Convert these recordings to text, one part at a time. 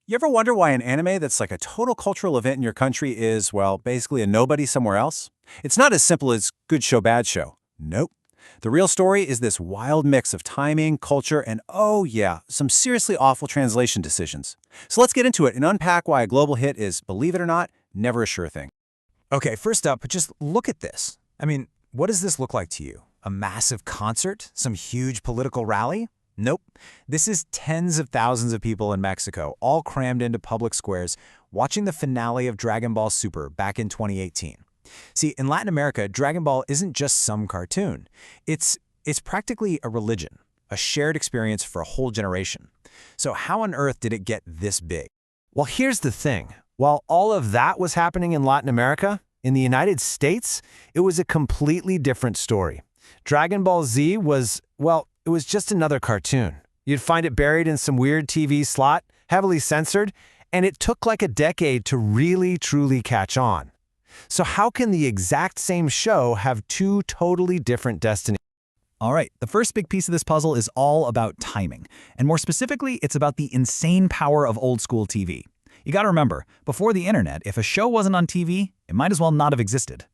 You ever wonder why an anime that's like a total cultural event in your country is, well, basically a nobody somewhere else? It's not as simple as good show, bad show. Nope. The real story is this wild mix of timing, culture, and oh yeah, some seriously awful translation decisions. So let's get into it and unpack why a global hit is, believe it or not, never a sure thing. Okay, first up, just look at this. I mean, what does this look like to you? A massive concert? Some huge political rally? Nope. This is tens of thousands of people in Mexico, all crammed into public squares, watching the finale of Dragon Ball Super back in 2018. See, in Latin America, Dragon Ball isn't just some cartoon. It's practically a religion, a shared experience for a whole generation. So how on earth did it get this big? Well, here's the thing. While all of that was happening in Latin America, in the United States, it was a completely different story. Dragon Ball Z was, well, it was just another cartoon. You'd find it buried in some weird TV slot, heavily censored, and it took like a decade to really, truly catch on. So how can the exact same show have two totally different destinies? All right, the first big piece of this puzzle is all about timing. And more specifically, it's about the insane power of old school TV. You gotta remember, before the internet, if a show wasn't on TV, it might as well not have existed.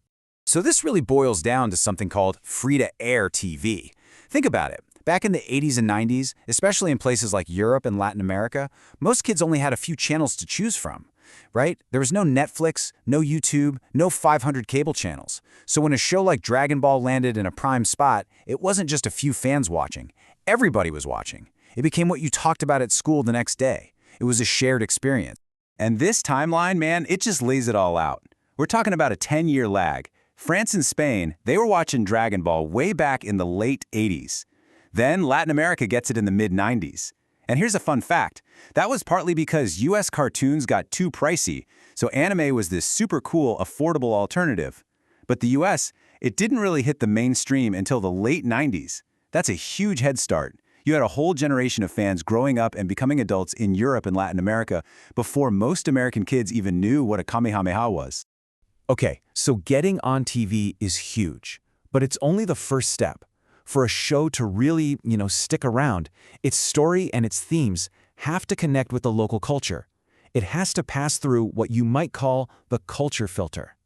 So this really boils down to something called free-to-air TV. Think about it. Back in the 80s and 90s, especially in places like Europe and Latin America, most kids only had a few channels to choose from, right? There was no Netflix, no YouTube, no 500 cable channels. So when a show like Dragon Ball landed in a prime spot, it wasn't just a few fans watching. Everybody was watching. It became what you talked about at school the next day. It was a shared experience. And this timeline, man, it just lays it all out. We're talking about a 10-year lag. France and Spain, they were watching Dragon Ball way back in the late 80s. Then Latin America gets it in the mid-90s. And here's a fun fact. That was partly because US cartoons got too pricey, so anime was this super cool, affordable alternative. But the US, it didn't really hit the mainstream until the late 90s. That's a huge head start. You had a whole generation of fans growing up and becoming adults in Europe and Latin America before most American kids even knew what a Kamehameha was. Okay, so getting on TV is huge, but it's only the first step. For a show to really, stick around, its story and its themes have to connect with the local culture. It has to pass through what you might call the culture filter.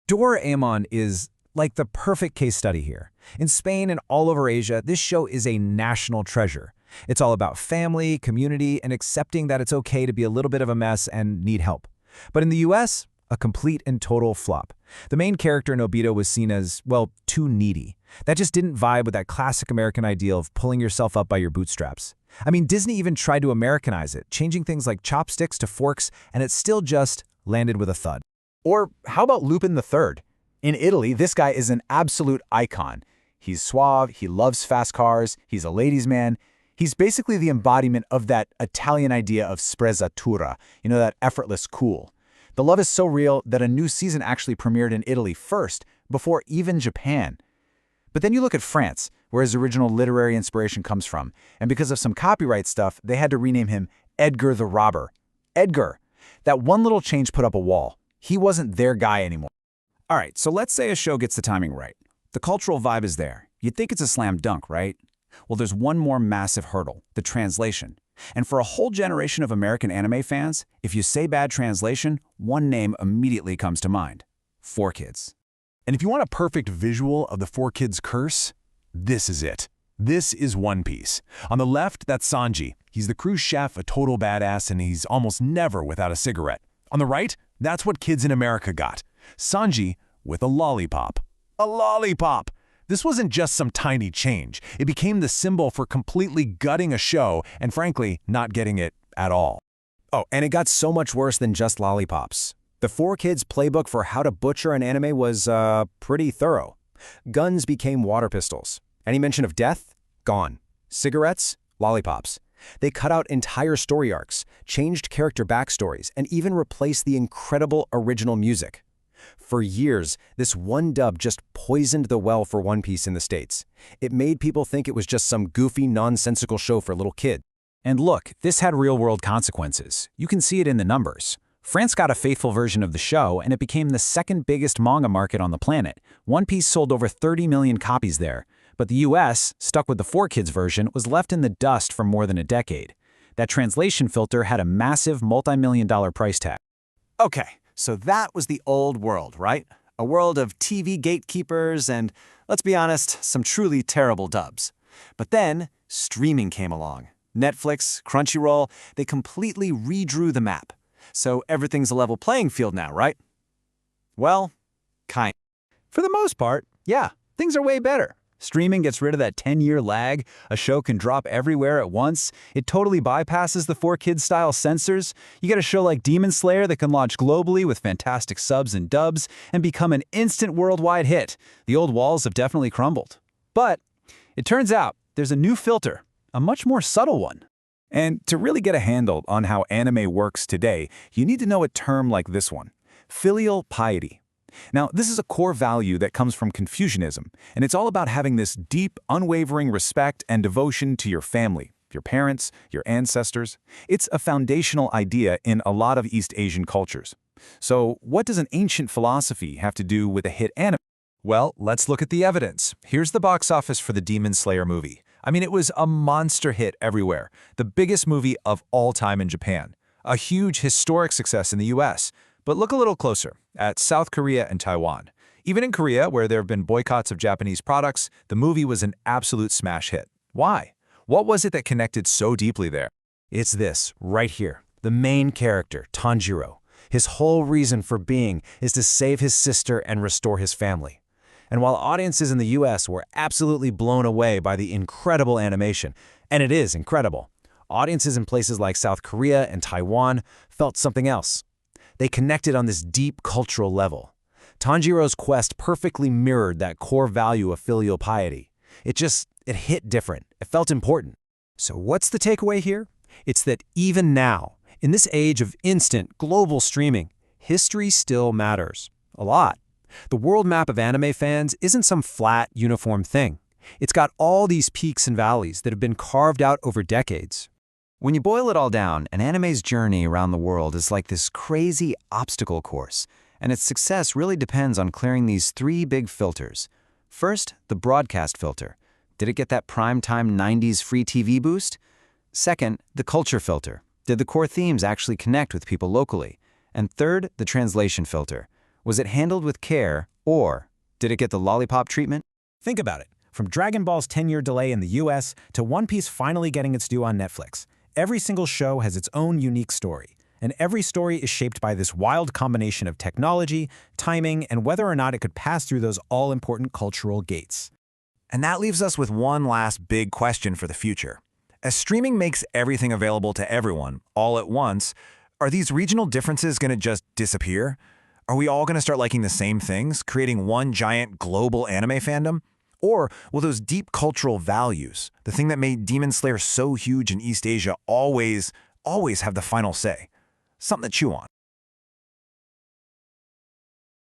Doraemon is like the perfect case study here. In Spain and all over Asia, this show is a national treasure. It's all about family, community, and accepting that it's okay to be a little bit of a mess and need help. But in the US, a complete and total flop. The main character, Nobita, was seen as, well, too needy. That just didn't vibe with that classic American ideal of pulling yourself up by your bootstraps. I mean, Disney even tried to Americanize it, changing things like chopsticks to forks, and it still just landed with a thud. Or how about Lupin the Third? In Italy, this guy is an absolute icon. He's suave, he loves fast cars, he's a ladies' man. He's basically the embodiment of that Italian idea of sprezzatura, that effortless cool. The love is so real that a new season actually premiered in Italy first, before even Japan. But then you look at France, where his original literary inspiration comes from, and because of some copyright stuff, they had to rename him Edgar the Robber. Edgar. That one little change put up a wall. He wasn't their guy anymore. All right, so let's say a show gets the timing right. The cultural vibe is there. You'd think it's a slam dunk, right? Well, there's one more massive hurdle, the translation. And for a whole generation of American anime fans, if you say bad translation, one name immediately comes to mind. 4Kids. And if you want a perfect visual of the 4Kids curse, this is it. This is One Piece. On the left, that's Sanji. He's the crew chef, a total badass, and he's almost never without a cigarette. On the right, that's what kids in America got. Sanji with a lollipop. A lollipop! This wasn't just some tiny change. It became the symbol for completely gutting a show and, frankly, not getting it at all. Oh, and it got so much worse than just lollipops. The 4Kids playbook for how to butcher an anime was, pretty thorough. Guns became water pistols. Any mention of death? Gone. Cigarettes? Lollipops. They cut out entire story arcs, changed character backstories, and even replaced the incredible original music. For years, this one dub just poisoned the well for One Piece in the States. It made people think it was just some goofy, nonsensical show for little kids. And look, this had real-world consequences. You can see it in the numbers. France got a faithful version of the show, and it became the second biggest manga market on the planet. One Piece sold over 30 million copies there. But the US, stuck with the 4Kids version, was left in the dust for more than a decade. That translation filter had a massive multi-million-dollar price tag. Okay, so that was the old world, right? A world of TV gatekeepers and, let's be honest, some truly terrible dubs. But then, streaming came along. Netflix, Crunchyroll, they completely redrew the map. So everything's a level playing field now, right? Well, kind. For the most part, yeah, things are way better. Streaming gets rid of that 10-year lag, a show can drop everywhere at once, it totally bypasses the 4Kids-style censors. You get a show like Demon Slayer that can launch globally with fantastic subs and dubs and become an instant worldwide hit. The old walls have definitely crumbled. But it turns out there's a new filter, a much more subtle one. And to really get a handle on how anime works today, you need to know a term like this one: filial piety. Now, this is a core value that comes from Confucianism, and it's all about having this deep, unwavering respect and devotion to your family, your parents, your ancestors. It's a foundational idea in a lot of East Asian cultures. So, what does an ancient philosophy have to do with a hit anime? Well, let's look at the evidence. Here's the box office for the Demon Slayer movie. I mean, it was a monster hit everywhere. The biggest movie of all time in Japan. A huge historic success in the US. But look a little closer at South Korea and Taiwan. Even in Korea, where there have been boycotts of Japanese products, the movie was an absolute smash hit. Why? What was it that connected so deeply there? It's this, right here. The main character, Tanjiro. His whole reason for being is to save his sister and restore his family. And while audiences in the US were absolutely blown away by the incredible animation, and it is incredible, audiences in places like South Korea and Taiwan felt something else. They connected on this deep cultural level. Tanjiro's quest perfectly mirrored that core value of filial piety. It hit different. It felt important. So what's the takeaway here? It's that even now, in this age of instant, global streaming, history still matters. A lot. The world map of anime fans isn't some flat, uniform thing. It's got all these peaks and valleys that have been carved out over decades. When you boil it all down, an anime's journey around the world is like this crazy obstacle course, and its success really depends on clearing these three big filters. First, the broadcast filter. Did it get that primetime 90s free TV boost? Second, the culture filter. Did the core themes actually connect with people locally? And third, the translation filter. Was it handled with care, or did it get the lollipop treatment? Think about it. From Dragon Ball's 10-year delay in the US to One Piece finally getting its due on Netflix. Every single show has its own unique story, and every story is shaped by this wild combination of technology, timing, and whether or not it could pass through those all-important cultural gates. And that leaves us with one last big question for the future. As streaming makes everything available to everyone, all at once, are these regional differences going to just disappear? Are we all going to start liking the same things, creating one giant global anime fandom? Or will those deep cultural values, the thing that made Demon Slayer so huge in East Asia, always have the final say? Something to chew on.